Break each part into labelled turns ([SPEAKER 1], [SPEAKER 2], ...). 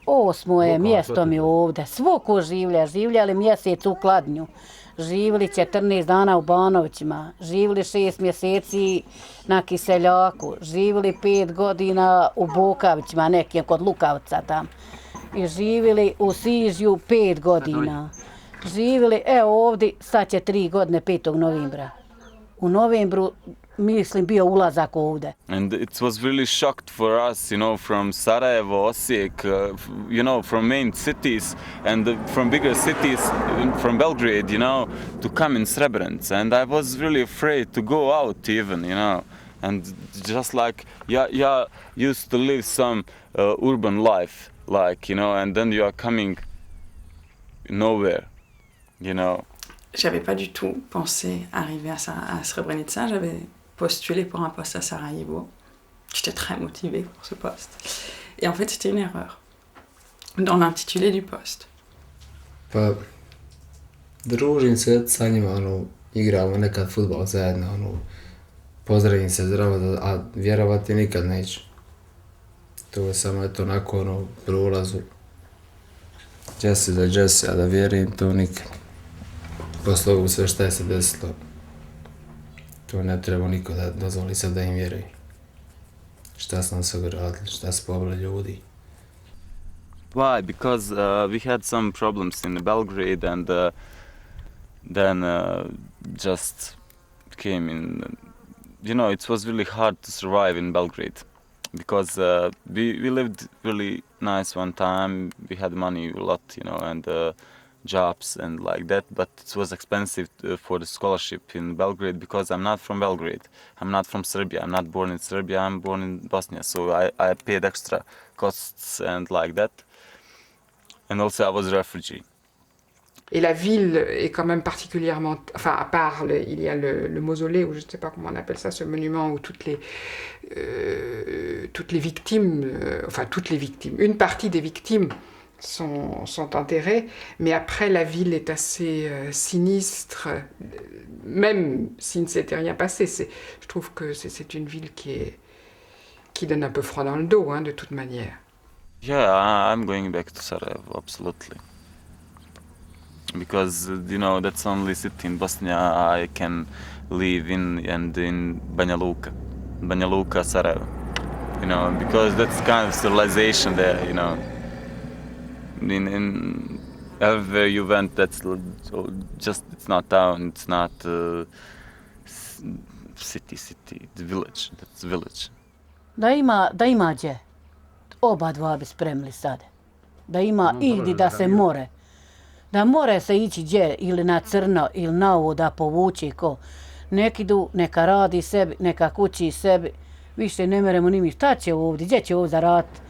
[SPEAKER 1] Osmo je mjesto mi ovdje. Svoko življali mjesec u Kladnju. Živjeli 14 dana u Banovićima, živjeli 6 mjeseci na Kiseljaku, živjeli 5 godina u Bokavićima, nekim kod Lukavca tam. I živjeli u Sižju 5 godina. Živjeli, evo ovdje, sad će 3 godine 5. novembra. U novembru, mislim, bio ulazak ovdje.
[SPEAKER 2] And it was really shocked for us, from Sarajevo, Osijek, from main cities and from bigger cities, from Belgrade, to come in Srebrenica. And I was really afraid to go out even, And just like, yeah, used to live some urban life, and then you are coming nowhere,
[SPEAKER 3] J'avais pas du tout pensé arriver à Srebrenica. J'avais postulé pour un poste à Sarajevo. J'étais très motivée pour ce poste. Et en fait, c'était une erreur dans l'intitulé du poste.
[SPEAKER 4] Pa, družim se sa njima, igramo nekad fudbal zajedno, pozdravim se zdravo, a vjerovati nikad neću. To je samo onako, pri ulazu. Jesse, a da vjerujem to nikad. Posle ovog sve šta je se desilo, to ne treba niko da dozvoli sad da im vjeruje. Šta su nam se radili, šta su pobili ljudi.
[SPEAKER 2] Why? Because we had some problems in Belgrade and then just came in, it was really hard to survive in Belgrade. Because we lived really nice one time, we had money a lot, and jobs and like that, but it was expensive for the scholarship in Belgrade because I'm not from Belgrade. I'm not from Serbia. I'm not born in Serbia. I'm born in Bosnia. So I paid extra costs and like that. And also I was a refugee.
[SPEAKER 5] Et la ville est quand même particulièrement... Enfin, à part, il y a le mausolée, ou je ne sais pas comment on appelle ça, ce monument où toutes les victimes, une partie des victimes sont enterrés, mais après la ville est assez sinistre, même s'il ne s'était rien passé. Je trouve que c'est une ville qui donne un peu froid dans le dos, de toute manière.
[SPEAKER 2] Yeah, I'm going back to Sarajevo, absolutely. Because, that's only city in Bosnia I can live in, and in Banja Luka, Sarajevo. Because that's kind of civilization there, In everywhere you went, that's just, it's not town, it's not city, it's village, that's village.
[SPEAKER 1] Da ima gdje, oba dva bi spremili sad. Da ima igdje da se more. Da more se ići gdje, ili na crno, ili na ovo da povuče ko. Nek idu, neka radi sebi, neka kući sebi. Više ne meremo ni mi, šta će ovdje, gdje će ovdje zaraditi?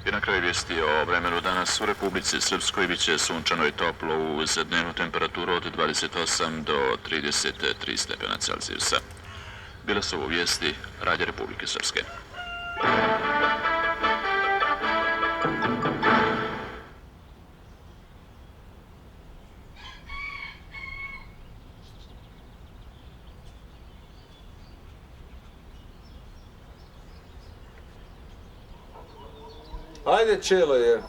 [SPEAKER 6] I na kraju vijesti o vremenu danas u Republici Srpskoj biće sunčano i toplo uz dnevnu temperaturu od 28 do 33 stepena Celzijusa. Bile su ovo vijesti Radija Republike Srpske.
[SPEAKER 7] Ajde, čelo je.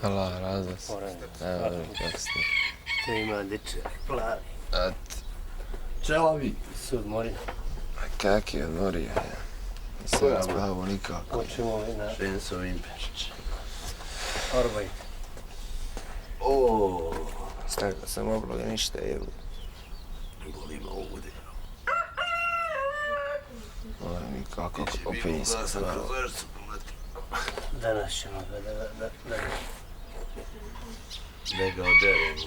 [SPEAKER 4] Allah, razvoj se. Evo, kako ste.
[SPEAKER 8] To ima diče, plavi.
[SPEAKER 4] Čelovi.
[SPEAKER 8] Sud Morina.
[SPEAKER 4] Kak je odmorio. Nisam spavao nikako.
[SPEAKER 7] Hoćemo na Šensovim Pešić. Orbaj.
[SPEAKER 4] Stavio sam obloge, ništa je.
[SPEAKER 7] Boli me ovdje.
[SPEAKER 4] Nikako opinjska sprava.
[SPEAKER 7] Danas ćemo da ga oderemo.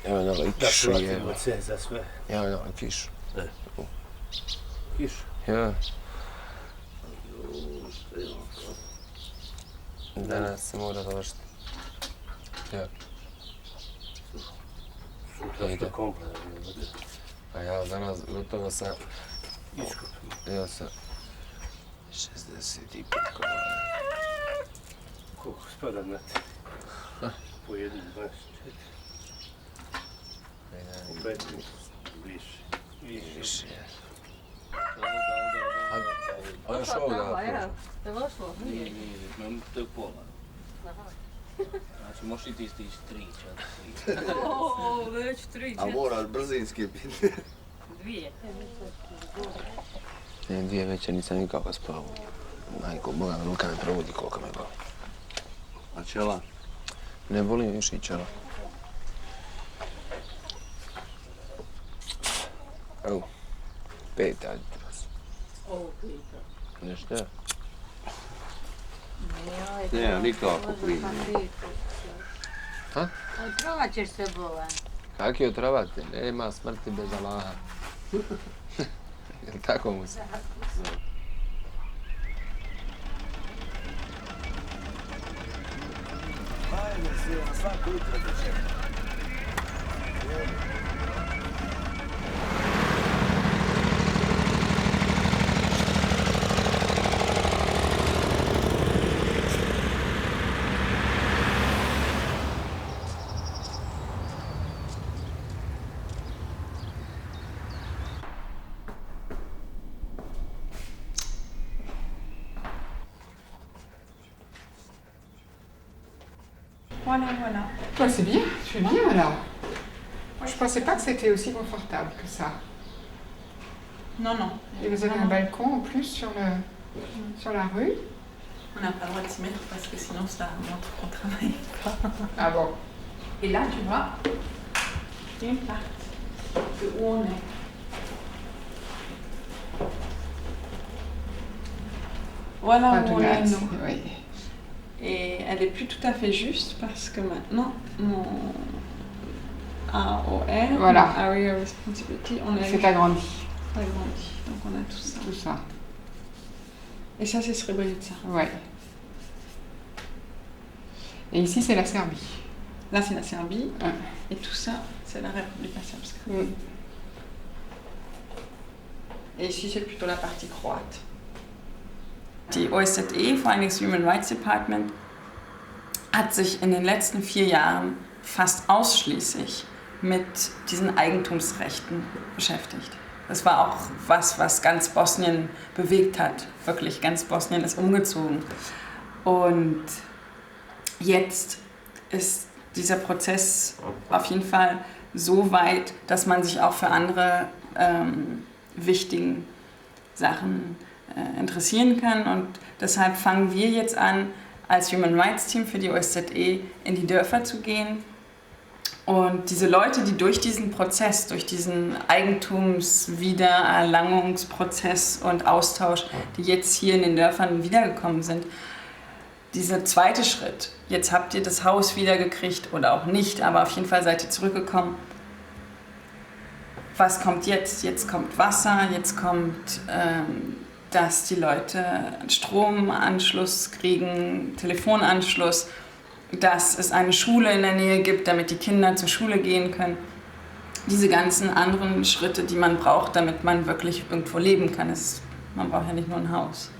[SPEAKER 4] Evo nala i
[SPEAKER 7] Da
[SPEAKER 4] kišu je.
[SPEAKER 7] platimo sve za sve.
[SPEAKER 4] Evo nala i kišu.
[SPEAKER 7] Kišu.
[SPEAKER 4] Ja. Danas se mora završiti. Ja.
[SPEAKER 7] Sutra što komplet.
[SPEAKER 4] A ja danas gotovo sam...
[SPEAKER 7] Iskupimo.
[SPEAKER 4] Ja sam... 65 komada.
[SPEAKER 7] Koliko spada na te? Po 1, 24. Po 15. Više.
[SPEAKER 4] Više. A još ovo da prođe.
[SPEAKER 8] Nije, imam tek pola. Znači, možeš i ti stići 3, 4.
[SPEAKER 9] O, već 3, 4.
[SPEAKER 7] A moraš brzinski biti.
[SPEAKER 9] 2.
[SPEAKER 4] Ne, 2 večer nisam nikako spavao. Majko, Boga me ruka me provodi koliko me boli.
[SPEAKER 7] A čela?
[SPEAKER 4] Ne boli me još i čelo. Evo, 5 jutros.
[SPEAKER 9] Ovo pita.
[SPEAKER 4] Nešto?
[SPEAKER 7] Ne, nikako prije.
[SPEAKER 4] Ha?
[SPEAKER 9] Otrovat ćeš se, Bolan.
[SPEAKER 4] Kak je otrovati? Nema smrti bez Allaha. Jel tako mu se?
[SPEAKER 7] Ajde se, na svako jutro da čekam.
[SPEAKER 3] Voilà, voilà.
[SPEAKER 5] Toi, c'est bien, tu es bien alors. Moi, je pensais pas que c'était aussi confortable que ça.
[SPEAKER 3] Non, non.
[SPEAKER 5] Et vous avez un balcon en plus sur la rue.
[SPEAKER 3] On n'a pas le droit de s'y mettre parce que sinon ça montre qu'on travaille pas.
[SPEAKER 5] Ah bon.
[SPEAKER 3] Et là, tu vois, une partie de où on est. Voilà où on est, nous.
[SPEAKER 5] Oui.
[SPEAKER 3] Et elle est plus tout à fait juste parce que maintenant, mon AOR,
[SPEAKER 5] Voilà.
[SPEAKER 3] Area Responsibility, on a
[SPEAKER 5] C'est agrandi,
[SPEAKER 3] agrandi. Donc on a tout ça.
[SPEAKER 5] tout ça.
[SPEAKER 3] Et ça, c'est Srebrenica.
[SPEAKER 5] Ouais. Et ici, c'est la Serbie.
[SPEAKER 3] Là, c'est la Serbie.
[SPEAKER 5] Ouais.
[SPEAKER 3] Et tout ça, c'est la République Srpska.
[SPEAKER 5] Mm.
[SPEAKER 3] Et ici, c'est plutôt la partie croate. Die OSZE, vor allem das Human Rights Department, hat sich in den letzten 4 Jahren fast ausschließlich mit diesen Eigentumsrechten beschäftigt. Das war auch was ganz Bosnien bewegt hat. Wirklich, ganz Bosnien ist umgezogen. Und jetzt ist dieser Prozess auf jeden Fall so weit, dass man sich auch für andere wichtigen Sachen interessieren kann. Und deshalb fangen wir jetzt an, als Human Rights Team für die OSZE in die Dörfer zu gehen. Und diese Leute, die durch diesen Prozess, durch diesen Eigentumswiedererlangungsprozess und Austausch, die jetzt hier in den Dörfern wiedergekommen sind, dieser zweite Schritt, jetzt habt ihr das Haus wiedergekriegt oder auch nicht, aber auf jeden Fall seid ihr zurückgekommen. Was kommt jetzt? Jetzt kommt Wasser, jetzt kommt, dass die Leute einen Stromanschluss kriegen, Telefonanschluss, dass es eine Schule in der Nähe gibt, damit die Kinder zur Schule gehen können. Diese ganzen anderen Schritte, die man braucht, damit man wirklich irgendwo leben kann. Man braucht ja nicht nur ein Haus.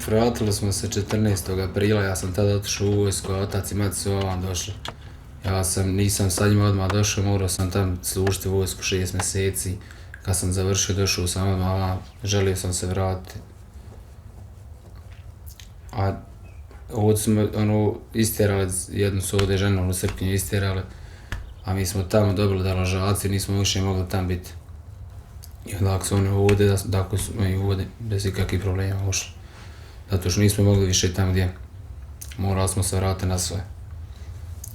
[SPEAKER 4] Vratili smo se 14. aprila, ja sam tada otišao u vojsku, a otac i mati su ovam došli. Nisam sa njima odmah došao, morao sam tam služiti vojsku 6 mjeseci. Kad sam završio, došao sam odmah, želio sam se vratiti. A ovdje smo istjerali, jednu su ovdje ženu u srpnju istjerali, a mi smo tamo dobili deložaciju, nismo više mogli tam biti. I onda ako su oni ovdje, tako smo i ovdje bez ikakvih problema ušli. Zato što nismo mogli više tam gdje. Morali smo se vratiti na sve.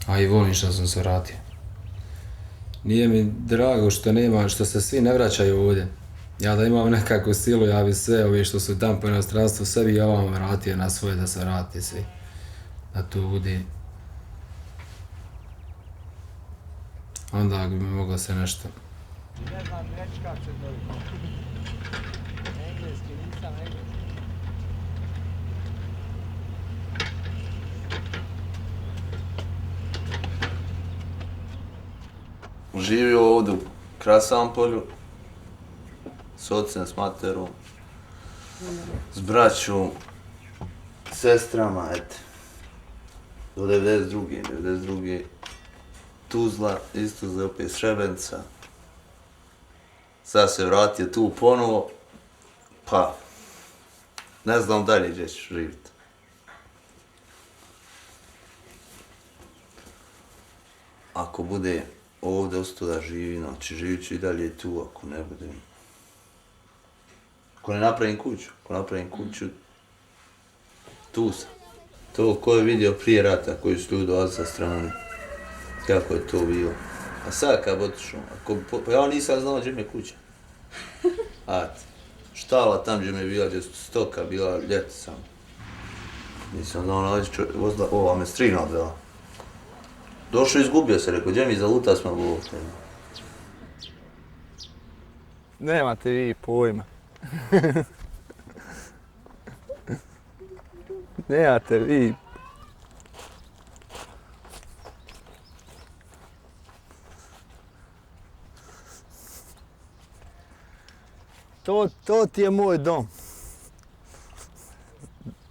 [SPEAKER 4] A i volim što sam se vratio. Nije mi drago što se svi ne vraćaju ovdje. Ja da imam nekakvu silu, ja bi sve ovi što su tam po inostranstvu, sve bi ja vam vratio na svoje da se vrati svi. Da tu budi. Onda bi mi moglo se nešto.
[SPEAKER 10] Ne znam reći kako se zove. Engleski, nisam engleski.
[SPEAKER 7] Živio ovdje u Krasampolju, s ocem, s materom, s braćom, sestrama, eto. Do 92. Tuzla, iz Tuzle opet Srebrenica. Sad se vratio tu ponovo, pa ne znam dalje gdje ću živjeti. Ako bude ovdje ostao da živi, znači živit ću i dalje tu, ako ne budem. Ako ne napravim kuću, tu sam. To ko je vidio prije rata, koji su ljudi dolazili sa strane, kako je to bilo. A sad kad otišao, pa ja nisam znao gdje mi je kuća. Štala tam gdje mi je bila, gdje su stoka bila ljeti sam. Nisam znao naći vozila, ova me strina odvela. Došao i izgubio se, rekao, gdje mi zaluta smo bilo.
[SPEAKER 10] Nemate vi pojma. Nemate vi. To ti je moj dom.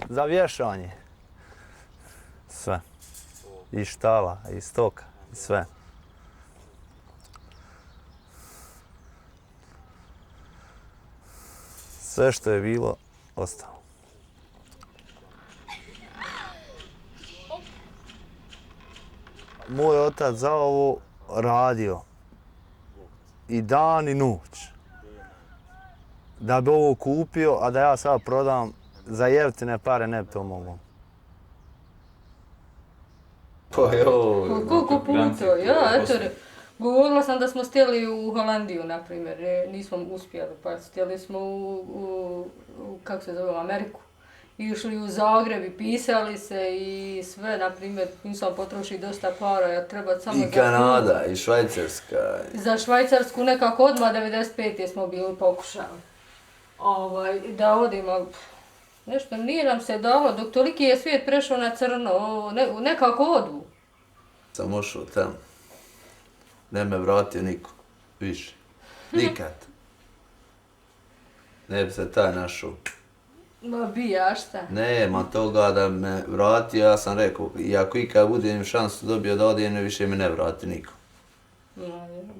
[SPEAKER 10] Za vješanje. Sve. I štala, i stoka, i sve. Sve što je bilo, ostalo. Moj otac za ovo radio i dan i noć. Da bi ovo kupio, a da ja sad prodam za jeftine pare, ne bi to mogao.
[SPEAKER 7] Pa joj.
[SPEAKER 9] Koliko puta? Ja, eto, govorila sam da smo stjeli u Holandiju, na primjer, nismo uspjeli, pa stjeli smo kako se zove, u Ameriku. Išli u Zagreb i pisali se i sve, na primjer, nisam potrošio dosta para, ja treba samo
[SPEAKER 7] I Kanada, i Švajcarska.
[SPEAKER 9] Za Švajcarsku nekako odmah 95. smo bili pokušali. Da odimo, nešto nije nam se dalo, dok toliki je svijet prešao na crno, nekako odu.
[SPEAKER 7] Sam ošao tamo, ne me vratio niko, više, nikad. Ne bi se taj našao.
[SPEAKER 9] Ma bija, šta?
[SPEAKER 7] Nema toga da me vratio, ja sam rekao, i ako ikad budem šansu dobio da odijem, više me ne vrati niko.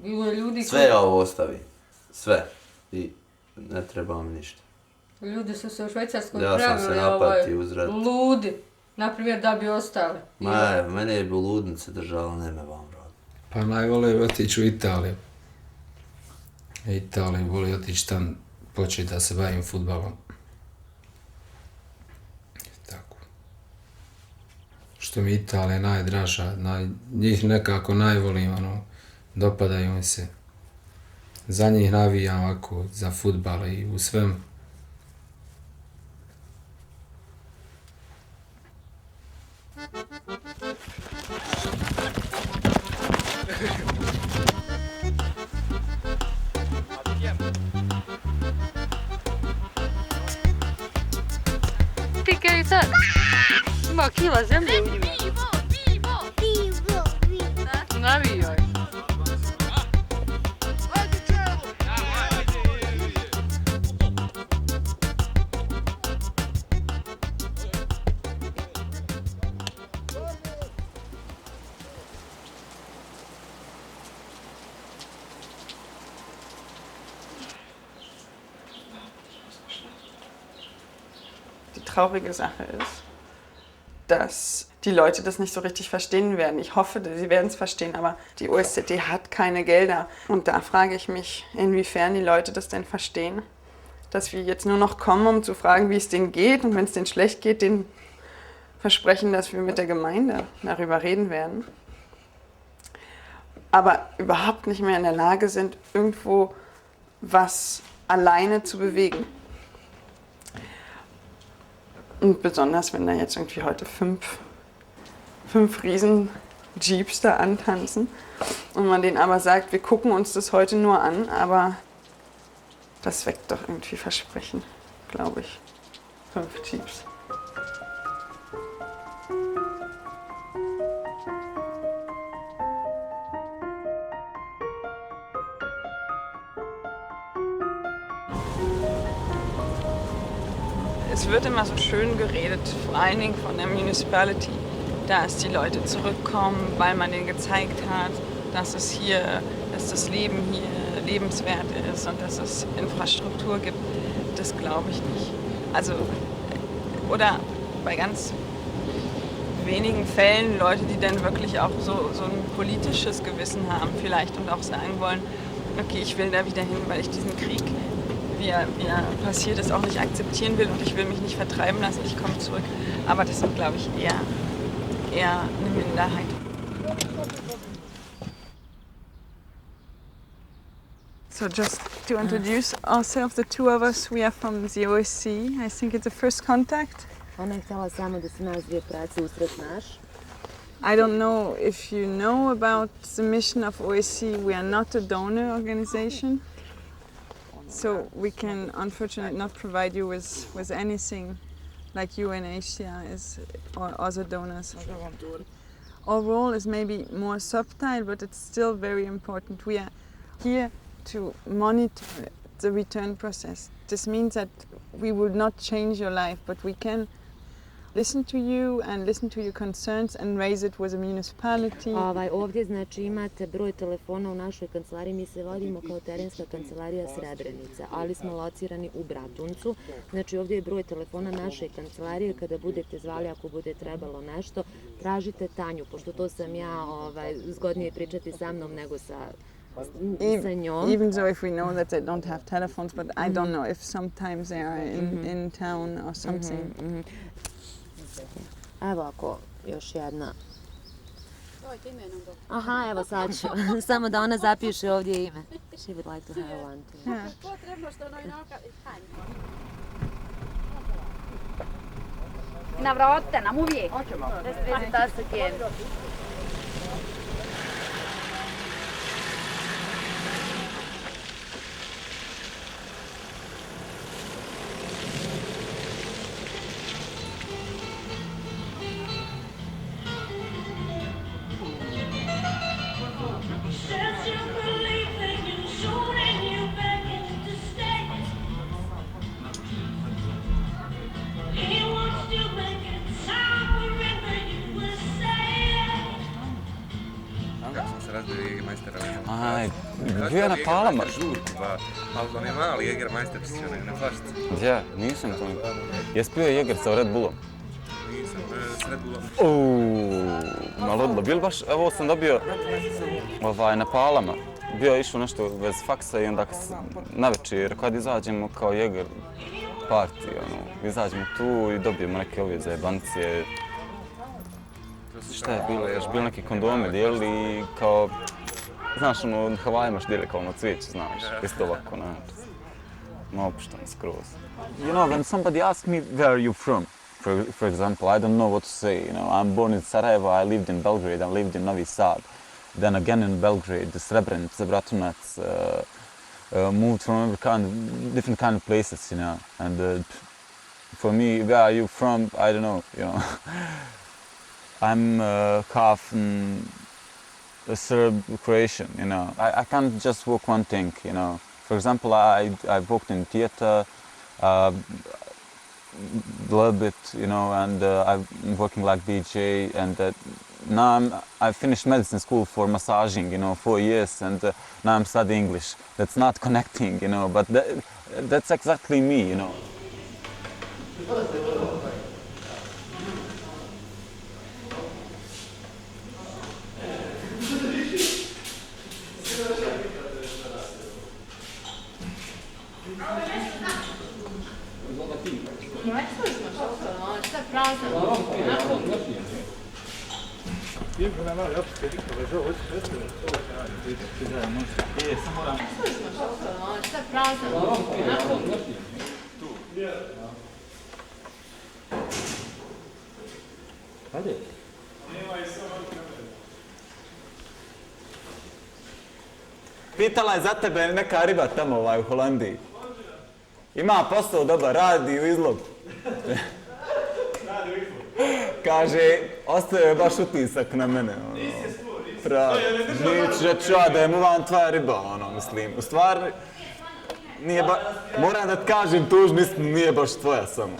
[SPEAKER 9] Bilo je ljudi
[SPEAKER 7] sve ja ovo ostavim, sve. I ne treba mi ništa.
[SPEAKER 9] Ljudi su se u Švajcarskoj
[SPEAKER 7] pravili
[SPEAKER 9] ludi, naprimjer da bi ostali.
[SPEAKER 7] Mene je bi u ludnici držalo, ne me vam vrati.
[SPEAKER 4] Pa najvolio bi otići u Italiju. Italiju voli otići tam, početi da se bavim fudbalom. Tako. Što mi Italija najdraža, njih nekako najvolim, dopadaju mi se. Za njih navijam ovako, za fudbal i u svemu.
[SPEAKER 9] Ti kaj sad? Ima kila zemlje u njima. Navijoj.
[SPEAKER 3] traurige Sache ist, dass die Leute das nicht so richtig verstehen werden. Ich hoffe, sie werden es verstehen, aber die OSZE hat keine Gelder. Und da frage ich mich, inwiefern die Leute das denn verstehen, dass wir jetzt nur noch kommen, um zu fragen, wie es denen geht. Und wenn es denen schlecht geht, denen versprechen, dass wir mit der Gemeinde darüber reden werden. Aber überhaupt nicht mehr in der Lage sind, irgendwo was alleine zu bewegen. Und besonders, wenn da jetzt irgendwie heute fünf riesen Jeeps da antanzen und man denen aber sagt, wir gucken uns das heute nur an, aber das weckt doch irgendwie Versprechen, glaube ich. 5 Jeeps. Es wird immer so schön geredet, vor allen Dingen von der Municipality, dass die Leute zurückkommen, weil man denen gezeigt hat, dass das Leben hier lebenswert ist und dass es Infrastruktur gibt. Das glaube ich nicht. Also, oder bei ganz wenigen Fällen Leute, die dann wirklich auch so ein politisches Gewissen haben vielleicht und auch sagen wollen, okay, ich will da wieder hin, weil ich diesen Krieg, wie er passiert ist, auch nicht akzeptieren will und ich will mich nicht vertreiben lassen, ich komme zurück. Aber das sind, glaube ich, eher eine Minderheit. So just to introduce ourselves, the two of us, we are from the OSCE. I think it's the first contact.
[SPEAKER 11] Ona je htjela samo da se nas dvije susret naš.
[SPEAKER 3] I don't know if you know about the mission of OSCE. We are not a donor organization. So we can unfortunately not provide you with anything like UNHCR is or other donors. Our role is maybe more subtle, but it's still very important. We are here to monitor the return process. This means that we will not change your life, but we can listen to you and listen to your concerns and raise it with the municipality.
[SPEAKER 11] Ovdje znači imate broj telefona u našoj kancelariji, mi se vodimo kao terenska kancelarija Srebrenica, ali smo locirani u Bratuncu. Znači ovdje je broj telefona naše kancelarije, kada budete zvali, ako bude trebalo nešto, tražite Tanju, pošto to sam ja zgodnije pričati sa mnom nego sa njom.
[SPEAKER 3] Even though if we know that they don't have telephones, but I don't know if sometimes they are in town or something.
[SPEAKER 11] Evo ako još jedna. Aha, evo sad ću. Samo da ona zapiše ovdje ime. She would like to have one too.
[SPEAKER 12] Navrate nam uvijek. Hoćemo. Da se gdje.
[SPEAKER 2] Bio je na Palama.
[SPEAKER 13] Ali vam je mali Jägermeister na flašici.
[SPEAKER 2] Ja, nisam to. Jesi pio Jäger sa Red Bullom?
[SPEAKER 13] Nisam, s Red Bullom.
[SPEAKER 2] Malo odlo. Bil baš, evo sam dobio na Palama. Bio je išao nešto bez faksa i onda navečer kad izađemo kao Jäger party, izađemo tu i dobijemo neke ove zajebancije. Šta je bilo? Još bili neki kondomi dijeli i kao... Znaš, u Havajima dijeli kao na cvijeće, znaš, isto ovako, opušteno skroz. You know, when somebody asks me where are you from, for example, I don't know what to say, you know, I'm born in Sarajevo, I lived in Belgrade, I lived in Novi Sad, then again in Belgrade, Srebrenica, Bratunac, moved from different kind of places, you know, and for me, where are you from, I don't know, you know. I'm half a Serb Croatian, you know. I can't just work one thing, you know. For example, I've worked in theater a little bit, you know, and I'm working like DJ, and now I finished medicine school for massaging, you know, 4 years, and now I'm studying English. That's not connecting, you know, but that's exactly me, you know. Pitala je za tebe neka riba tamo u Holandiji. Ima posao dobar, radi u izlogu. Kaže, ostaje baš utisak na mene. Žeću da je mu vam tvoja riba, mislim. U stvari, moram da ti kažem tužno, nije baš tvoja samo.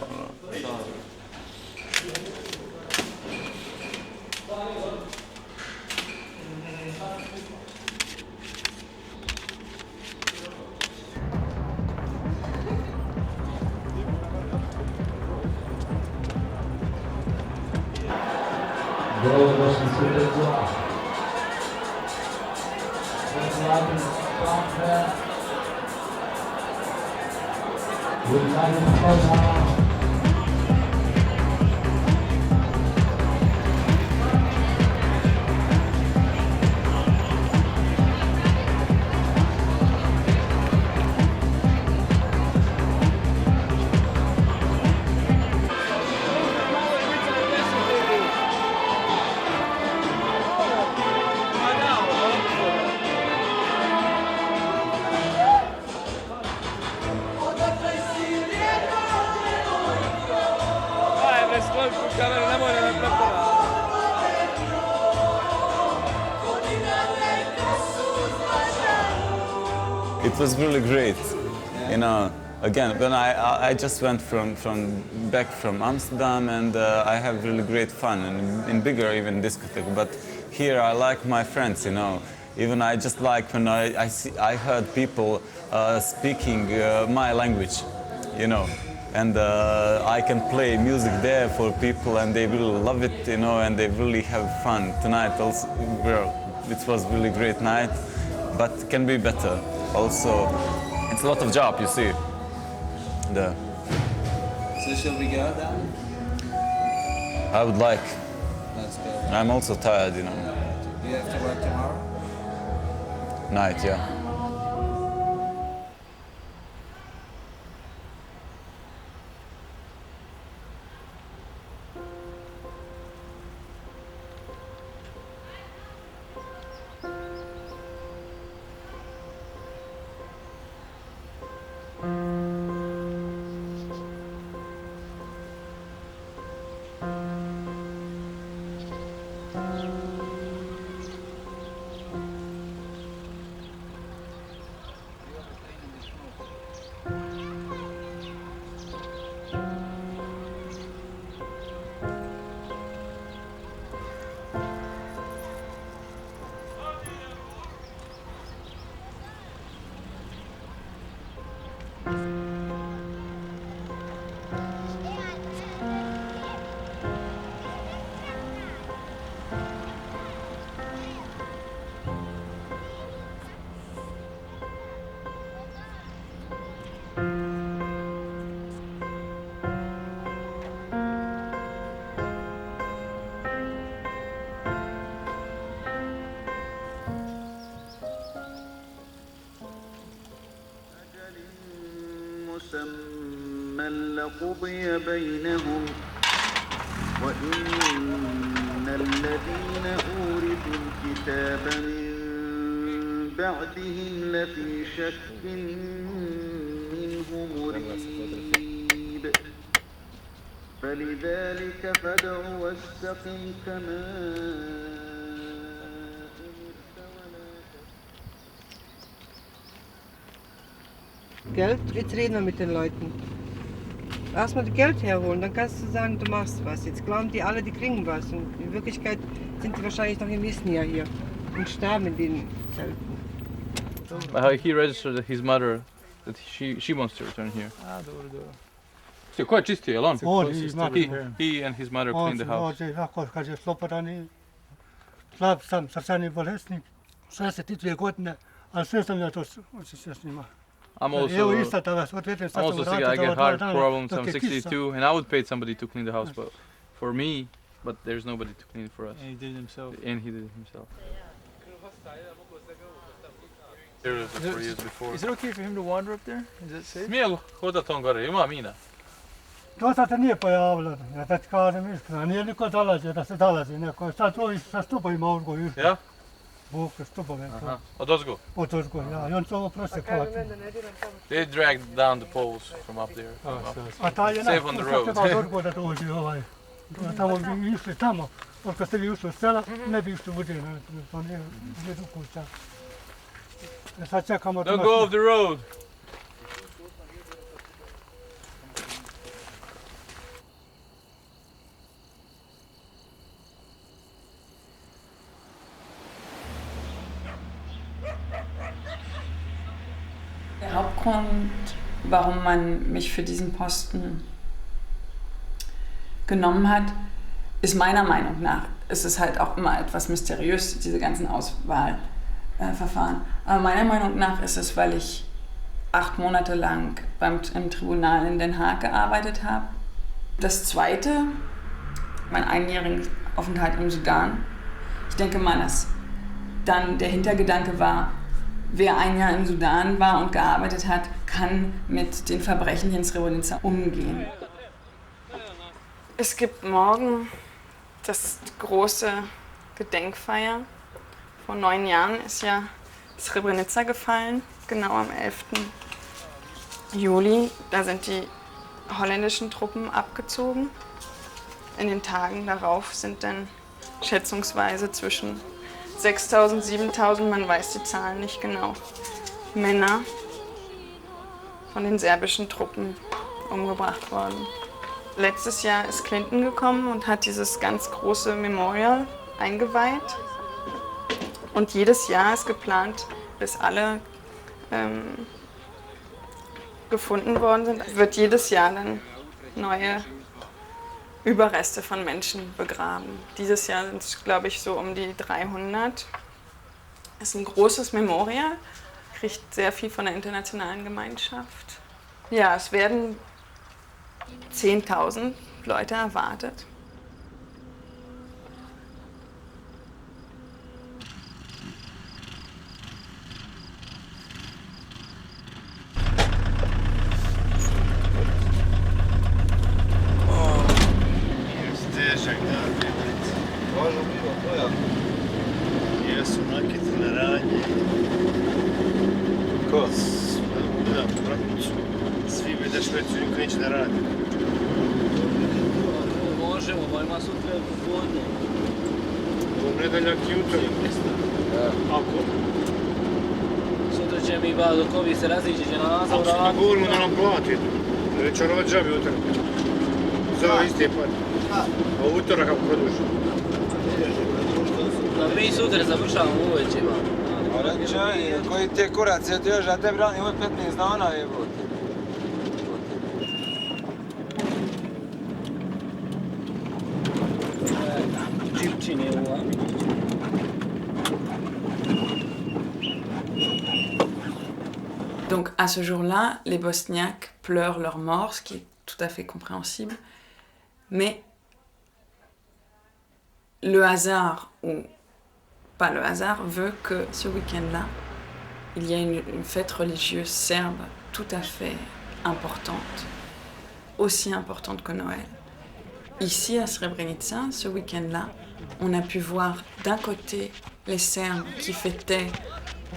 [SPEAKER 2] It was really great, again, when I just went back from Amsterdam, and I have really great fun, and in bigger even discotheque, but here I like my friends, even I just like when I heard people speaking my language, and I can play music there for people, and they really love it, and they really have fun. Tonight also, it was really great night, but can be better. Also, it's a lot of job, you see.
[SPEAKER 7] So shall we go down?
[SPEAKER 2] I would like.
[SPEAKER 7] Let's go.
[SPEAKER 2] I'm also tired,
[SPEAKER 7] Do you have to work tomorrow?
[SPEAKER 2] Night, yeah.
[SPEAKER 14] مسمى لقضي بينهم وإن الذين أورثوا الكتاب من بعدهم لفي شك منه مريب فلذلك فادع واستقم كما
[SPEAKER 15] Geld, jetzt reden wir mit den Leuten. Erstmal das Geld herholen, dann kannst du sagen, du machst was. Jetzt glauben die alle, die kriegen was. Und in Wirklichkeit sind die wahrscheinlich noch im nächsten Jahr hier und sterben in den Zelten.
[SPEAKER 16] He registered his mother that she wants to return here. So ko je čistio, jel on? He and his mother cleaned the house.
[SPEAKER 17] Ovdje, kad je slobodan, slab sam, srčani bolesnik, 62 godine, ali sve sam ja to osjećao s njima.
[SPEAKER 16] I'm also sick. I get heart problems. I'm 62, and I would pay somebody to clean the house. But for me, but there's nobody to clean for us.
[SPEAKER 18] And he did it himself.
[SPEAKER 16] And he did it himself. Here for years before.
[SPEAKER 18] Is it okay for him to wander up there? Is it safe?
[SPEAKER 16] Smije hodat on gore, ima mina.
[SPEAKER 17] To se nije pojavilo, ja tad kažem iskreno, nije niko dolazio da se dolazi neko, sad ovi sa stupovima ovdje išli.
[SPEAKER 16] Ja?
[SPEAKER 17] Vuku stupove.
[SPEAKER 16] Aha, odozgo?
[SPEAKER 17] Odozgo, ja, i on se ovo proste kvati.
[SPEAKER 16] They dragged down the poles from up there.
[SPEAKER 17] A taj je
[SPEAKER 16] Save on the road.
[SPEAKER 17] treba odozgo da dođe ovaj. Tamo bi išli tamo, kad ste vi ušli u sela, ne bi išli u Udine, to nije do kuća. Sad čekamo...
[SPEAKER 16] Don't go off the road!
[SPEAKER 3] Der Hauptgrund, warum man mich für diesen Posten genommen hat, ist meiner Meinung nach, es ist halt auch immer etwas mysteriös, diese ganzen Auswahlverfahren. Aber meiner Meinung nach ist es, weil ich 8 Monate lang im Tribunal in Den Haag gearbeitet habe. Das Zweite, mein einjähriger Aufenthalt im Sudan. Ich denke mal, dass dann der Hintergedanke war, wer ein Jahr im Sudan war und gearbeitet hat, kann mit den Verbrechen hier in Srebrenica umgehen. Es gibt morgen das große Gedenkfeier. Vor 9 Jahren ist ja Srebrenica gefallen, genau am 11. Juli. Da sind die holländischen Truppen abgezogen. In den Tagen darauf sind dann schätzungsweise zwischen 6.000, 7.000, man weiß die Zahlen nicht genau, Männer von den serbischen Truppen umgebracht worden. Letztes Jahr ist Clinton gekommen und hat dieses ganz große Memorial eingeweiht. Und jedes Jahr ist geplant, bis alle gefunden worden sind, wird jedes Jahr dann neue Überreste von Menschen begraben. Dieses Jahr sind es, glaube ich, so um die 300. Es ist ein großes Memorial, kriegt sehr viel von der internationalen Gemeinschaft. Ja, es werden 10.000 Leute erwartet.
[SPEAKER 19] Jesu nakitne radnje. Ko? Gledam bratnicu. Svi vide Švecu i niko neće da radi.
[SPEAKER 8] Možemo, ima sutra popodne.
[SPEAKER 19] Ponedeljak i utorak. Ako?
[SPEAKER 8] Sutra će mi ba dok ovi se raziđe će na nas
[SPEAKER 19] Ako se dogovorimo da nam plati, da će rovat džabi utorak. Za ove iste pare. A utorak ako produži.
[SPEAKER 8] Da mi sutra završavamo uveće ba.
[SPEAKER 20] Koji te kurac, ja ti još da te brani, ovo je 15 dana jebote.
[SPEAKER 8] Čipčine ova.
[SPEAKER 3] Donc à ce jour-là, les Bosniaques pleurent leur mort, ce qui est tout à fait compréhensible. Mais le hasard, ou pas le hasard, veut que ce week-end-là, il y a une fête religieuse serbe tout à fait importante, aussi importante que Noël. Ici à Srebrenica, ce week-end-là, on a pu voir d'un côté les Serbes qui fêtaient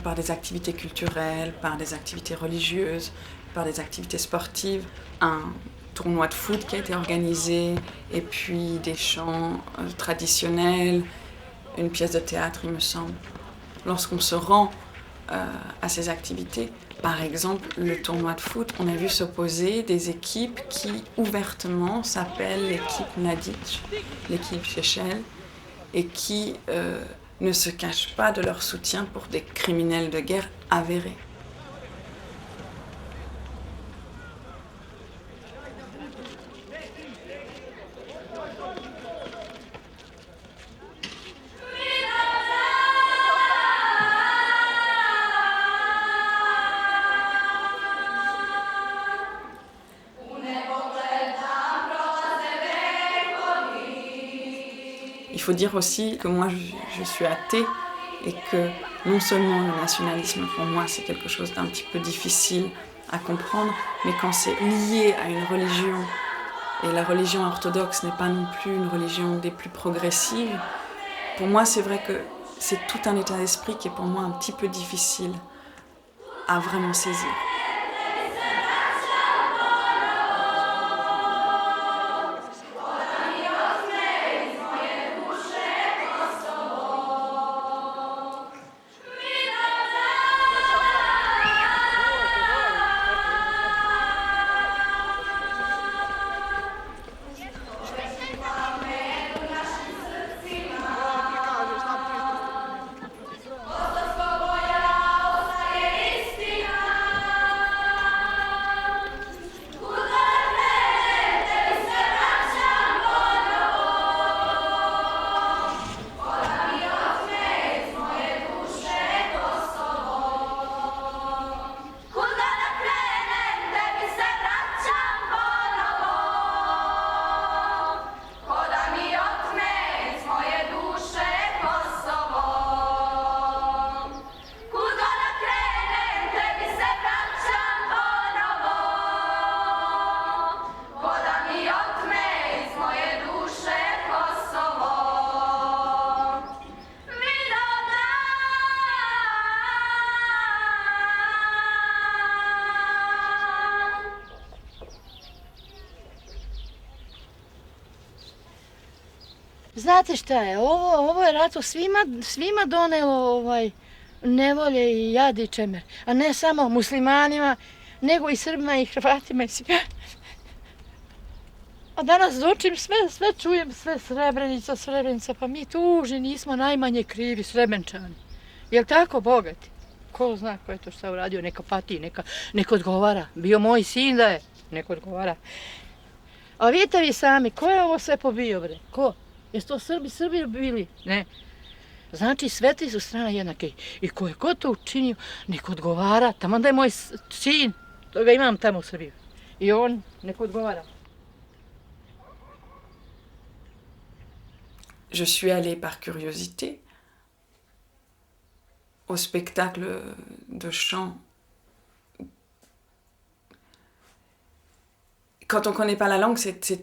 [SPEAKER 3] par des activités culturelles, par des activités religieuses, par des activités sportives, un tournoi de foot qui a été organisé, et puis des chants traditionnels, une pièce de théâtre, il me semble. Lorsqu'on se rend à ces activités, par exemple le tournoi de foot, on a vu s'opposer des équipes qui ouvertement s'appellent l'équipe Mladic, l'équipe Chechel, et qui ne se cachent pas de leur soutien pour des criminels de guerre avérés. faut dire aussi que moi, je suis athée et que non seulement le nationalisme, pour moi, c'est quelque chose d'un petit peu difficile à comprendre, mais quand c'est lié à une religion, et la religion orthodoxe n'est pas non plus une religion des plus progressives, pour moi, c'est vrai que c'est tout un état d'esprit qui est pour moi un petit peu difficile à vraiment saisir.
[SPEAKER 21] Znate šta je, ovo je rato svima donelo nevolje i jad i čemer, a ne samo muslimanima, nego i Srbima i Hrvatima i svima. A danas dočim sve čujem, sve Srebrenica, pa mi tužni nismo najmanje krivi Srebenčani. Jel tako, bogati? Ko zna ko je to šta uradio, neka pati, neka odgovara. Bio moj sin da je, neka odgovara. A vidite vi sami, ko je ovo sve pobio, bre? Ko? Jesu to Srbi bili? Ne. Znači, sve su strane jednake. I ko je god to učinio, nek odgovara. Tamo da je moj sin, to ga imam tamo u Srbiji. I on nek odgovara.
[SPEAKER 3] Je suis allée par curiosité au spectacle de chant. Quand on ne connaît pas la langue, c'est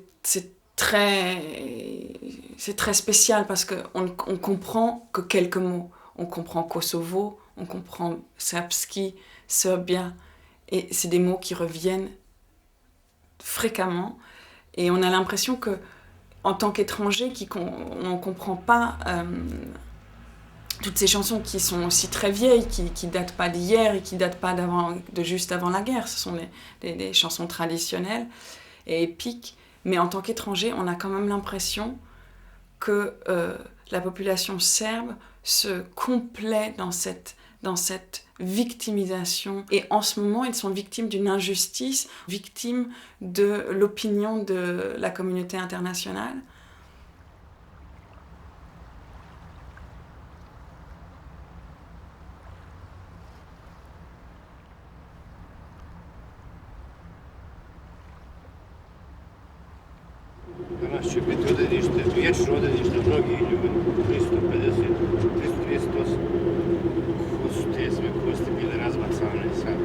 [SPEAKER 3] très spécial parce qu'on comprend que quelques mots. On comprend Kosovo, on comprend Srpski, Serbia, et c'est des mots qui reviennent fréquemment. Et on a l'impression que, en tant qu'étranger, on ne comprend pas toutes ces chansons qui sont aussi très vieilles, qui ne datent pas d'hier et qui ne datent pas de juste avant la guerre. Ce sont des chansons traditionnelles et épiques. Mais en tant qu'étranger, on a quand même l'impression que la population serbe se complaît dans cette victimisation. Et en ce moment, ils sont victimes d'une injustice, victimes de l'opinion de la communauté internationale.
[SPEAKER 19] Danas će biti odredište, vječno odredište mnogih ljudi, 350, 338. Ko su te sve kosti bile razbacane sad?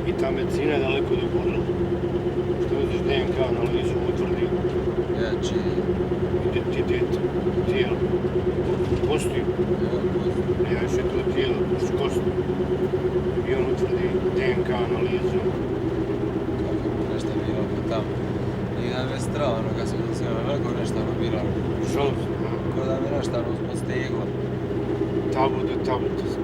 [SPEAKER 19] I ta medicina je daleko dogurala. Što uđeš DNK analizu utvrdi identitet tijela. Kosti. Ja više to tijelo, što kosti. I on utvrdi DNK analizu.
[SPEAKER 10] Nešto je bilo po tamo. Nije me strano kad sam se onako nešto bilo.
[SPEAKER 19] Žalostno.
[SPEAKER 10] Ko da mi nešto uspod stegla.
[SPEAKER 19] Tabu do tabu to sam.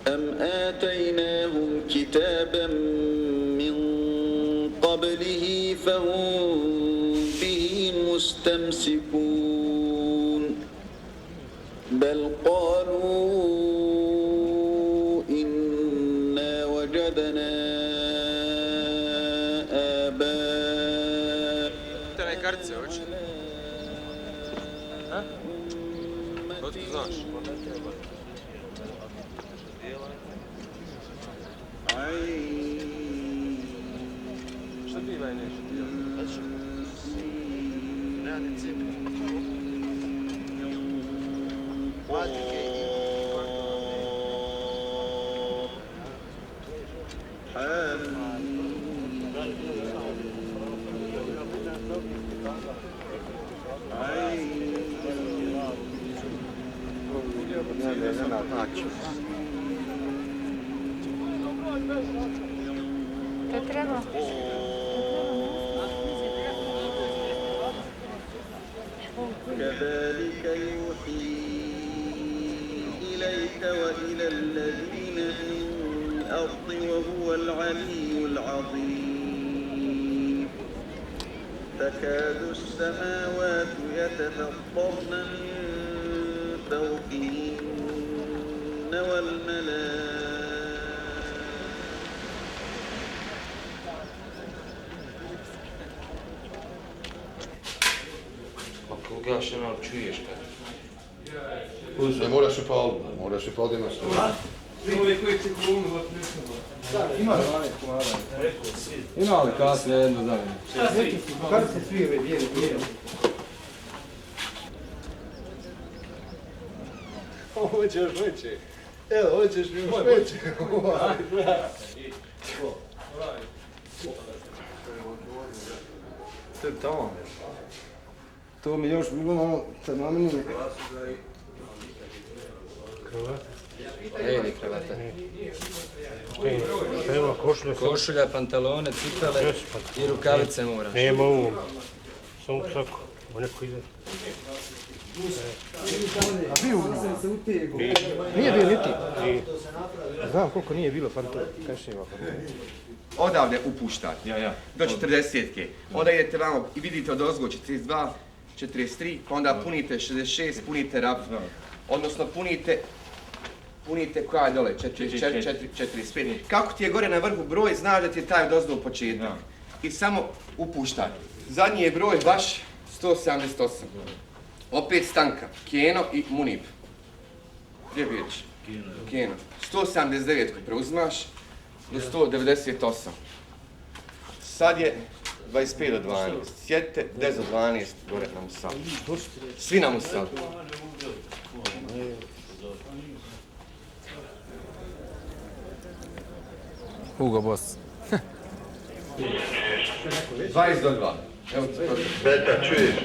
[SPEAKER 14] أم آتيناهم كتابا من قبله فهم به مستمسكون بل قالوا إنا وجدنا
[SPEAKER 13] kartice, hoće? Ha? Ko ti znaš? Šta ti Ivaj nešto ti? Nema ti cipi.
[SPEAKER 21] To treba.
[SPEAKER 14] كذلك يوحي إليك وإلى الذين من الأرض وهو العلي العظيم تكاد السماوات يتفطرن من فوقهن والملائكة
[SPEAKER 13] Ugašeno, čuješ kad?
[SPEAKER 1] Ne moraš se paliti na stolu.
[SPEAKER 20] Ovi koji ti glumi, ima li mane komada? Ima li kasne jedno za mene? Kada se svi ove bijeli? Hoćeš veće. Evo, hoćeš mi još veće. To je tamo. To mi još bilo malo crnamine. Kravata?
[SPEAKER 13] Ejni kravata.
[SPEAKER 22] Evo, košulja.
[SPEAKER 13] Košulja, pantalone, cipele i rukavice moraš.
[SPEAKER 22] Nema ovo. Samo sako. Ovo neko ide.
[SPEAKER 20] A bio nije bio niti. Znam koliko nije bilo kašnjeva.
[SPEAKER 23] Odavde upuštate do 40-ke. Onda idete vamo i vidite od ozgo 42, 43, pa onda punite 66, punite rap. Odnosno punite koja je dole, 44, 45. Kako ti je gore na vrhu broj, znaš da ti je taj odozdo u početak. I samo upuštate. Zadnji je broj baš 178. Opet stanka, Keno i Munib. Gdje bi reći? Keno. 179 preuzimaš do 198. Sad je 25 do 12. Sjedite 10 do 12 gore na Musalu. Svi na Musalu.
[SPEAKER 20] Hugo Boss.
[SPEAKER 23] 20 do 2. Evo ti protiv.
[SPEAKER 1] Beta, čuješ?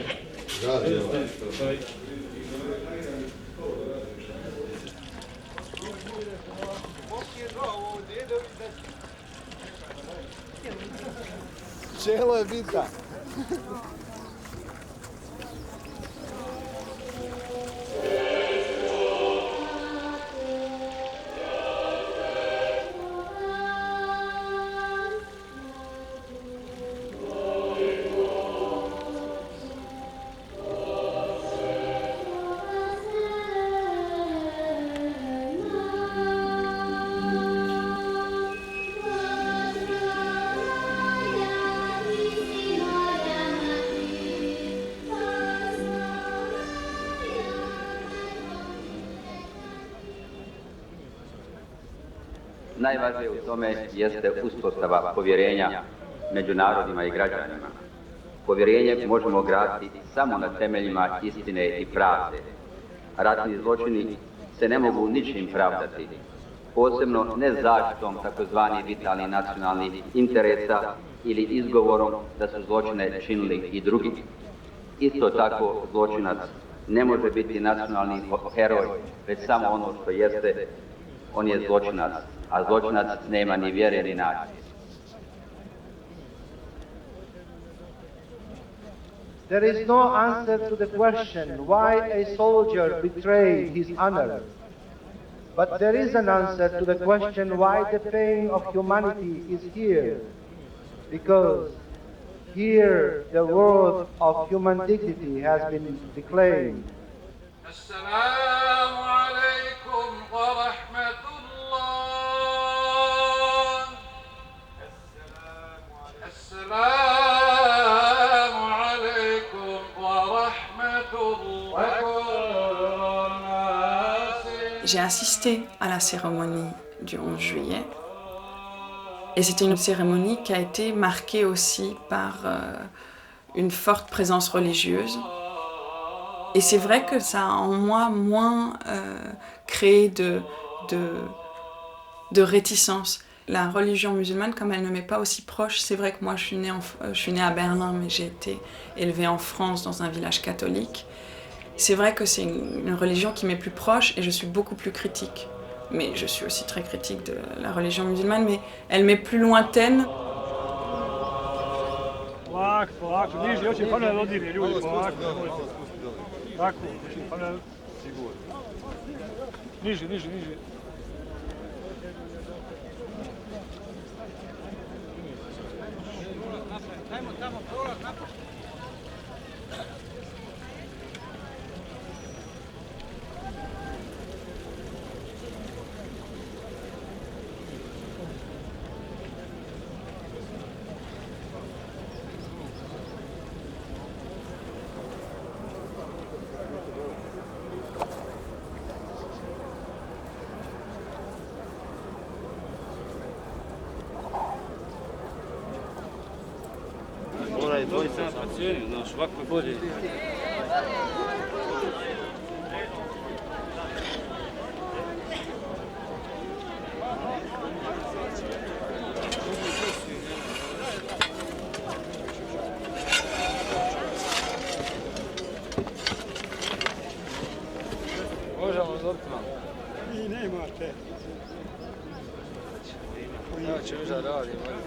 [SPEAKER 20] Čelo je bita.
[SPEAKER 24] Najvažnije u tome jeste uspostava povjerenja među narodima i građanima. Povjerenje možemo graditi samo na temeljima istine i pravde. Ratni zločini se ne mogu ničim pravdati, posebno ne zaštitom takozvanih vitalnih nacionalnih interesa ili izgovorom da su zločine činili i drugi. Isto tako zločinac ne može biti nacionalni heroj, već samo ono što jeste, on je zločinac, a zločinac nema ni vjere ni nacije.
[SPEAKER 25] There is no answer to the question why a soldier betrayed his honor. But there is an answer to the question why the pain of humanity is here. Because here the worth of human dignity has been declaimed.
[SPEAKER 26] Assalamu alaikum wa rahmatullah. Assalamu alaikum.
[SPEAKER 3] J'ai assisté à la cérémonie du 11 juillet. Et c'était une cérémonie qui a été marquée aussi par une forte présence religieuse. Et c'est vrai que ça a en moi moins créé de réticence. La religion musulmane, comme elle ne m'est pas aussi proche, c'est vrai que moi je suis née à Berlin, mais j'ai été élevée en France dans un village catholique. C'est vrai que c'est une religion qui m'est plus proche et je suis beaucoup plus critique. Mais je suis aussi très critique de la religion musulmane, mais elle m'est plus lointaine.
[SPEAKER 17] Polako, niže, još je panel odire, ljudi, polako. Tako, panel. Niže. Ajmo tamo prolaz napad.
[SPEAKER 19] Dvojica na pacijenu, znaš, ovako je bolje.
[SPEAKER 16] Možemo dobiti malo.
[SPEAKER 17] I nemate.
[SPEAKER 16] Ja ću uža radim, ali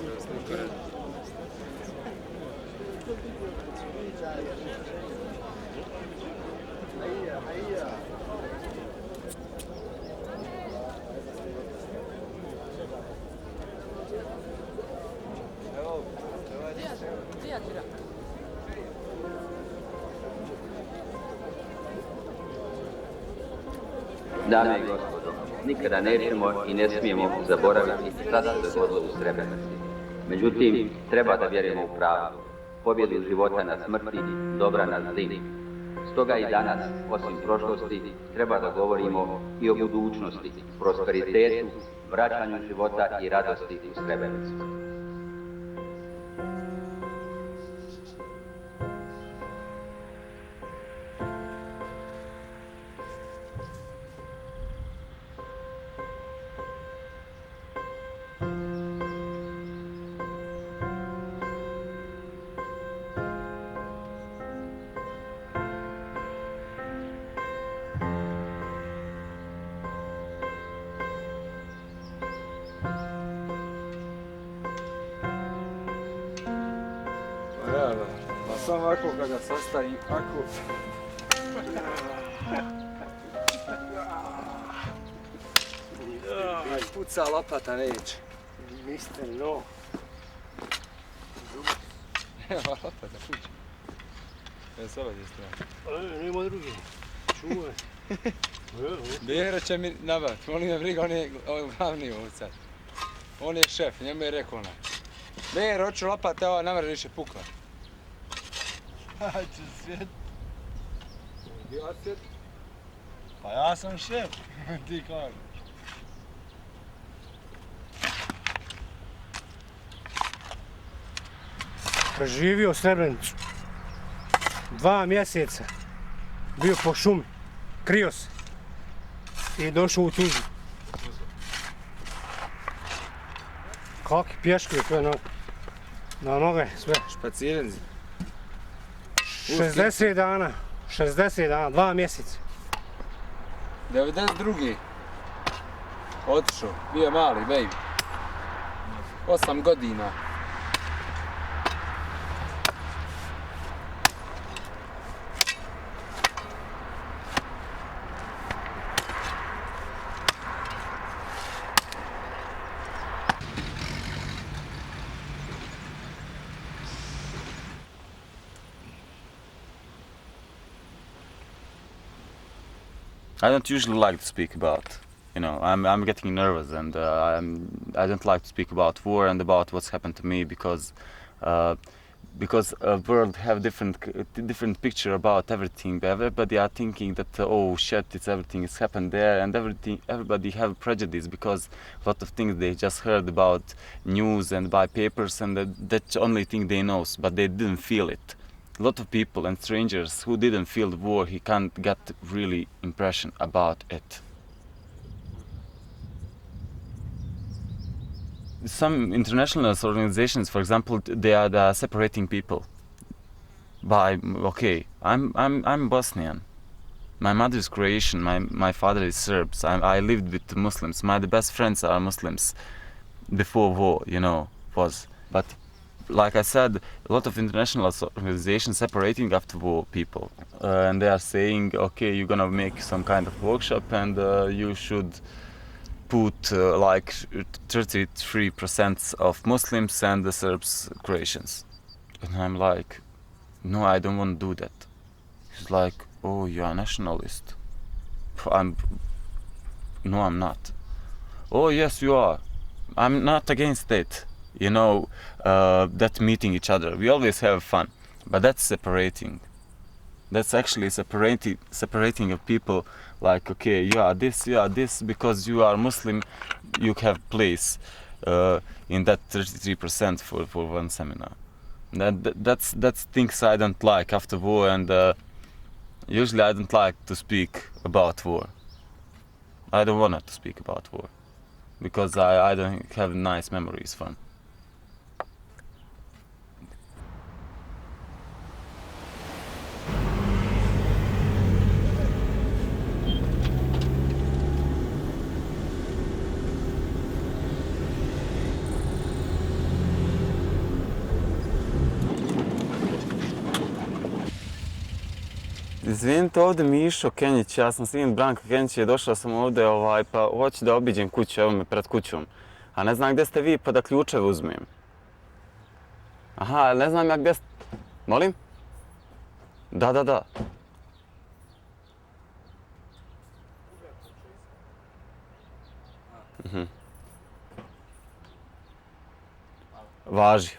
[SPEAKER 24] Dame i gospodo, nikada nećemo i ne smijemo zaboraviti šta se dogodilo u Srebrenici. Međutim, treba da vjerujemo u pravdu, pobjedu života nad smrti, dobra nad zlim. Stoga i danas, osim prošlosti, treba da govorimo i o budućnosti, prosperitetu, vraćanju života i radosti u Srebrenicu.
[SPEAKER 16] Samo ovako kad ga sastavi, ako... Puca lopata neće.
[SPEAKER 17] Mister, no.
[SPEAKER 16] Nema lopata, kuće. Ja se ovaj strane.
[SPEAKER 17] Nema drugi. Čuvaj.
[SPEAKER 16] Bjera će mi nabaviti, molim me briga, on je glavni ovca. On je šef, njemu je rekao ona. Bjera, hoću lopata, ova namre više pukla.
[SPEAKER 17] Haće svijet.
[SPEAKER 16] Ja svijet?
[SPEAKER 17] Pa ja sam šef, ti kažeš. Preživio Srebrenicu. 2 mjeseca. Bio po šumi. Krio se. I došao u Tuzlu. Kakvi pješke to je na noge sve.
[SPEAKER 16] Špacirenzi.
[SPEAKER 17] 60 dana, 2 mjeseca.
[SPEAKER 16] 92. Otišao, bio mali baby. 8 godina.
[SPEAKER 2] I don't usually like to speak about, I'm getting nervous, and I don't like to speak about war and about what's happened to me, because because world have different picture about everything. Everybody are thinking that oh shit, it's everything is happened there, and everybody have prejudice because a lot of things they just heard about news and by papers, and that's the only thing they know, but they didn't feel it. A lot of people and strangers who didn't feel the war, he can't get really impression about it. Some international organizations, for example, they are separating people. By okay, I'm Bosnian. My mother is Croatian. My father is Serbs. I lived with the Muslims. My best friends are Muslims. Before war, you know, was. But like I said, a lot of international organizations separating after war people, and they are saying, okay, you're gonna make some kind of workshop, and you should put like 33% of Muslims and the Serbs, Croatians. And I'm like, no, I don't want to do that. He's like, oh, you're a nationalist. No, I'm not. Oh, yes, you are. I'm not against it. You know, that meeting each other. We always have fun, but that's separating. That's actually separating of people. Like, okay, you are this, because you are Muslim, you have place in that 33% for one seminar. That's things I don't like after war, and usually I don't like to speak about war. I don't want to speak about war, because I don't have nice memories from. Izvinite, ovdje Mišo Kenjić, ja sam sin Branka Kenjića, došao sam ovdje, pa hoću da obiđem kuću, evo me pred kućom. A ne znam gdje ste vi, pa da ključeve uzmem. Aha, ne znam ja gdje ste... Molim? Da.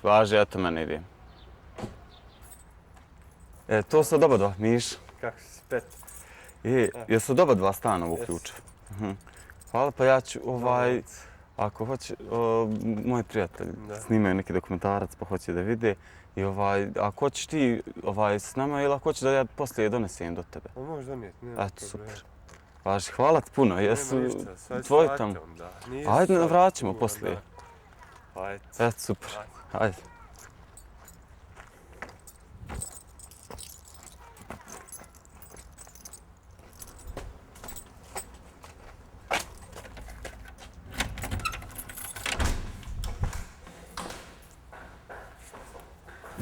[SPEAKER 2] Važi, eto mene ide. To su doba dva, Miš.
[SPEAKER 4] Kako si spet?
[SPEAKER 2] Jesu doba dva stana ovo ključe? Hvala, pa ja ću ako hoće, moj prijatelj snimaju neki dokumentarac pa hoće da vide. I ako hoćeš ti s nama ili ako hoćeš da ja poslije donesem do tebe?
[SPEAKER 4] Možeš donijeti, nema problema.
[SPEAKER 2] Eto, super. Važi, hvala ti puno, jesu tvoji tamo? Ajde, vraćamo poslije. Eto, super, ajde.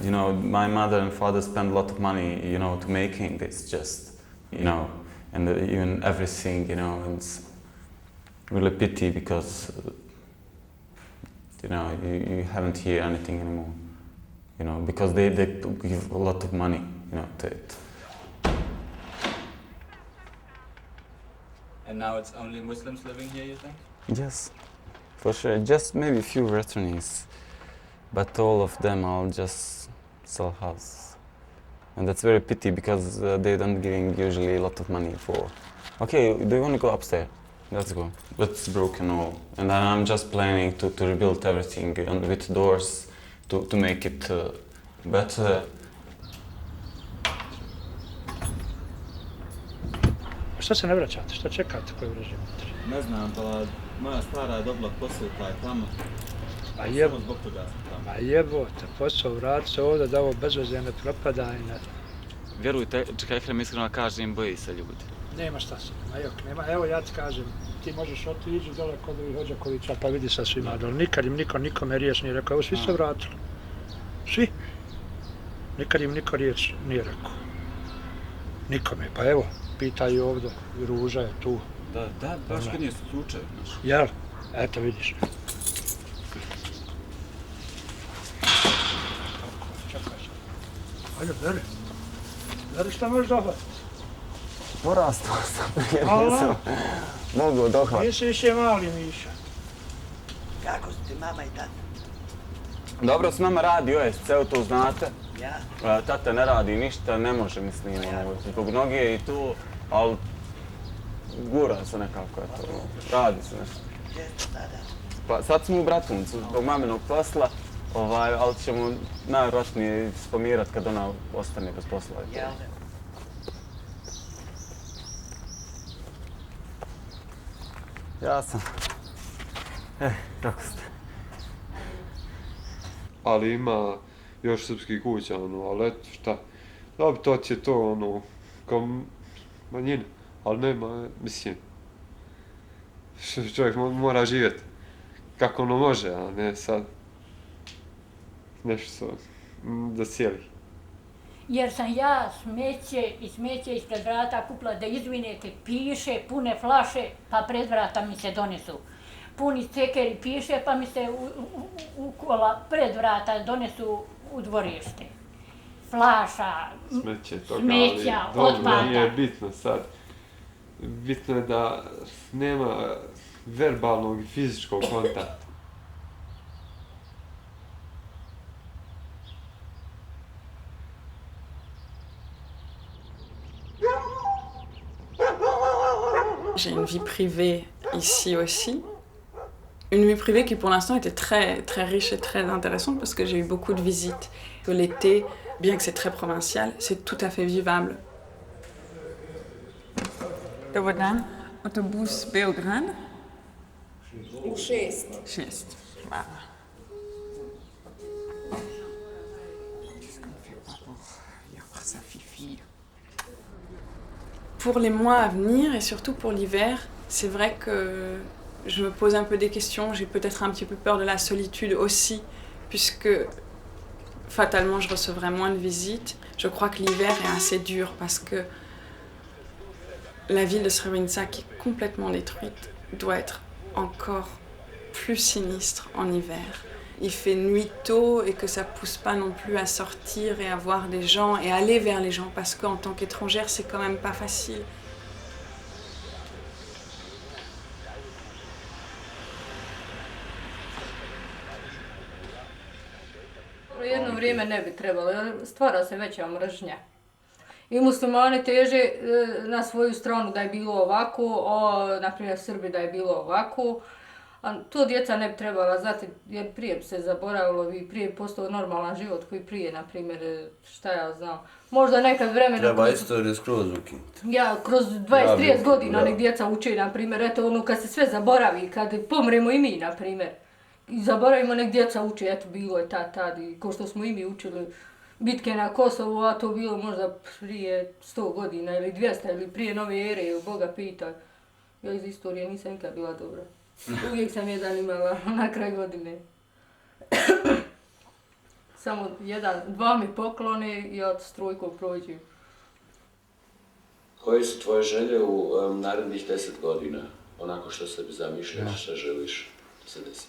[SPEAKER 2] You know, my mother and father spent a lot of money, you know, to making this just, you know, and even everything, you know, it's really pity because, you know, you haven't hear anything anymore, you know, because they give a lot of money, you know, to it.
[SPEAKER 18] And now it's only Muslims living here, you think?
[SPEAKER 2] Yes, for sure. Just maybe a few returnees, but all of them are just sell house, and that's very pity because they don't giving usually a lot of money for. Okay, do you want to go upstairs? Let's go. It's broken all, and I'm just planning to rebuild everything and with doors to make it better.
[SPEAKER 17] Šta se ne vraćate? Šta čekate koji vreži unutra?
[SPEAKER 2] Ne znam, pa moja stara je dobila posao taj tamo.
[SPEAKER 17] A jebote, posao vrati se ovdje da ovo bezveze ne propada i ne...
[SPEAKER 2] Vjerujte, Ekrem iskreno kažem, boji se ljudi.
[SPEAKER 17] Nema šta se, nema. Evo ja ti kažem, ti možeš otići dole kod ovih Hođakovića pa vidi sa svima, ali nikad im niko nikome riječ nije rekao, evo svi se vratili. Svi. Nikad im niko riječ nije rekao. Nikome, pa evo, pitaju ovdje, i Ruža je tu.
[SPEAKER 2] Da, baš kad nije slučaj, znaš.
[SPEAKER 17] Jel? Eto vidiš. Ajde, beri šta možeš dohvatiti.
[SPEAKER 2] Porastao sam, nisam mogu dohvatiti.
[SPEAKER 17] Nisi više mali, Miša.
[SPEAKER 5] Kako su ti mama i tata?
[SPEAKER 2] Dobro s nama radi, ceo to znate. Tata ne radi ništa, ne može, mislim, zbog noge i to, ali gura se nekako, eto, radi se nešto. Pa sad smo u Bratuncu, zbog maminog posla, ali ćemo najvjerojatnije spomirat kad ona ostane bez posla. Ja sam. Kako ste?
[SPEAKER 5] Ali ima još srpskih kuća, ali eto šta. Dobro, to će to, kao manjina, ali nema, mislim. Čovjek mora živjeti kako može, a ne sad nešto da cijeli.
[SPEAKER 6] Jer sam ja smeće ispred vrata kupila da izvinete, piše, pune flaše, pa pred vrata mi se donesu. Puni cekeri piše, pa mi se u kola pred vrata donesu u dvorište. Flaša, smeća, otpada.
[SPEAKER 5] Nije bitno sad. Bitno je da nema verbalnog i fizičkog kontakta.
[SPEAKER 3] J'ai une vie privée ici aussi. Une vie privée qui pour l'instant était très riche et très intéressante parce que j'ai eu beaucoup de visites. L'été, bien que c'est très provincial, c'est tout à fait vivable. Dobar dan, autobus Beograd.
[SPEAKER 7] U 6.
[SPEAKER 3] 6. Hvala. Pour les mois à venir et surtout pour l'hiver, c'est vrai que je me pose un peu des questions. J'ai peut-être un petit peu peur de la solitude aussi, puisque fatalement je recevrai moins de visites. Je crois que l'hiver est assez dur parce que la ville de Srebrenica, qui est complètement détruite, doit être encore plus sinistre en hiver. Il fait nuit tôt et que ça pousse pas non plus à sortir et à voir des gens et aller vers les gens parce qu'en tant qu'étrangère, c'est quand même pas facile.
[SPEAKER 7] Jedno vrijeme ne bi trebalo, stvara se veća mržnja. I muslimani teže na svoju stranu da je bilo ovako, naprimjer Srbi da je bilo ovako. A to djeca ne bi trebala znati, jer prije bi se zaboravilo i prije bi postao normalan život koji prije, naprimjer, šta ja znam. Možda nekad vremena...
[SPEAKER 9] Treba istoriju skroz ukinuti.
[SPEAKER 7] Ja, kroz 20-30 godina nek djeca uče, naprimjer, eto kad se sve zaboravi, kad pomremo i mi, naprimjer. I zaboravimo nek djeca uče, eto bilo je tad, i ko što smo i mi učili bitke na Kosovu, a to bilo možda prije 100 godina ili 200 ili prije nove ere, ili Boga pita. Ja iz istorije nisam nikad bila dobra. Uvijek sam jedan imala na kraj godine. Samo dva mi poklone i ja s trojkom prođem.
[SPEAKER 9] Koje su tvoje želje u narednih 10 godina? Onako što sebi zamišljaš, šta želiš da se desi?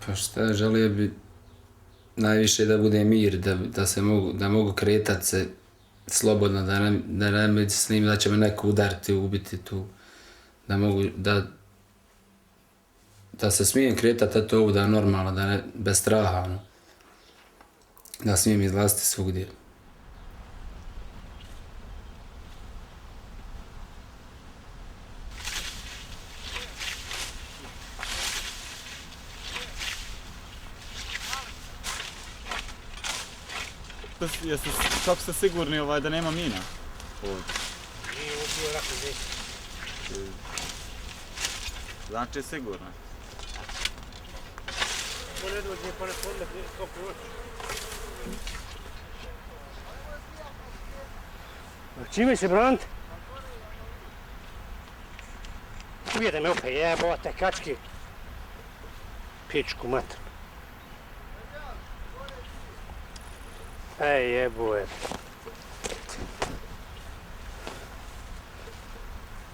[SPEAKER 11] Pa šta, želio bi najviše da bude mir, da mogu kretat se slobodno, da ne mislim da će me neko udariti, ubiti tu, da mogu, da se smijem kretati, a to da je normalno, da ne, bez straha, da smijem izlaziti svugdje.
[SPEAKER 2] Kako ste sigurni da nema mina?
[SPEAKER 22] Nije ubio rako zesi.
[SPEAKER 2] Znači sigurno.
[SPEAKER 22] Ko ne dođe pa ne podne, to proći. Čime se branite? Uvijete me opet jebote kački. Pičku mater. Ej jeboje.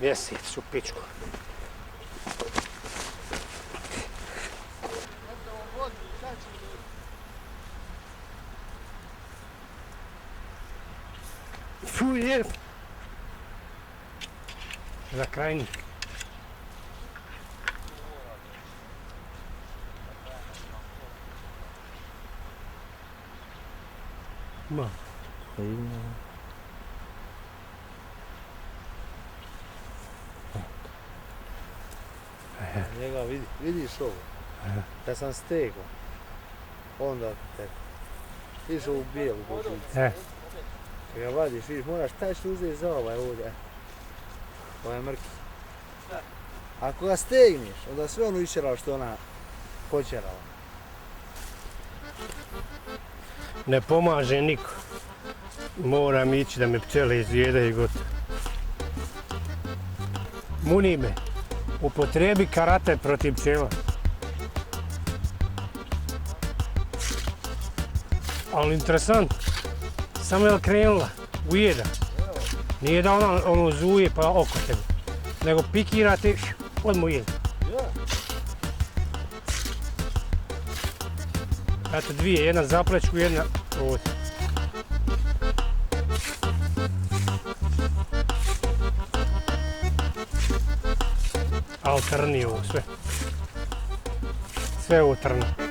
[SPEAKER 22] Mjesec u pičku. Fuj, za krajnji. Ma, pa ima.
[SPEAKER 25] Njega vidiš ovo, kad sam stegao, onda teko. Vidiš ovu bijelu božicu. Kad ga vadiš, vidiš, moraš tačno uzeti za ovaj ovdje. Ovaj mrki. Ako ga stegneš, onda sve ono išerao što ona počerala.
[SPEAKER 22] Ne pomaže niko. Moram ići da me pčele izjedaju gotovo. Muni me. Upotrebi karate protiv pčela. Ali interesant, samo je krenula, ujeda. Nije da ona ono zuje pa oko tebe, nego pikira te, odmah ujeda. Eto dvije, jedna za plečku, jedna ovdje. Ali trni ovo sve. Sve ovo trni.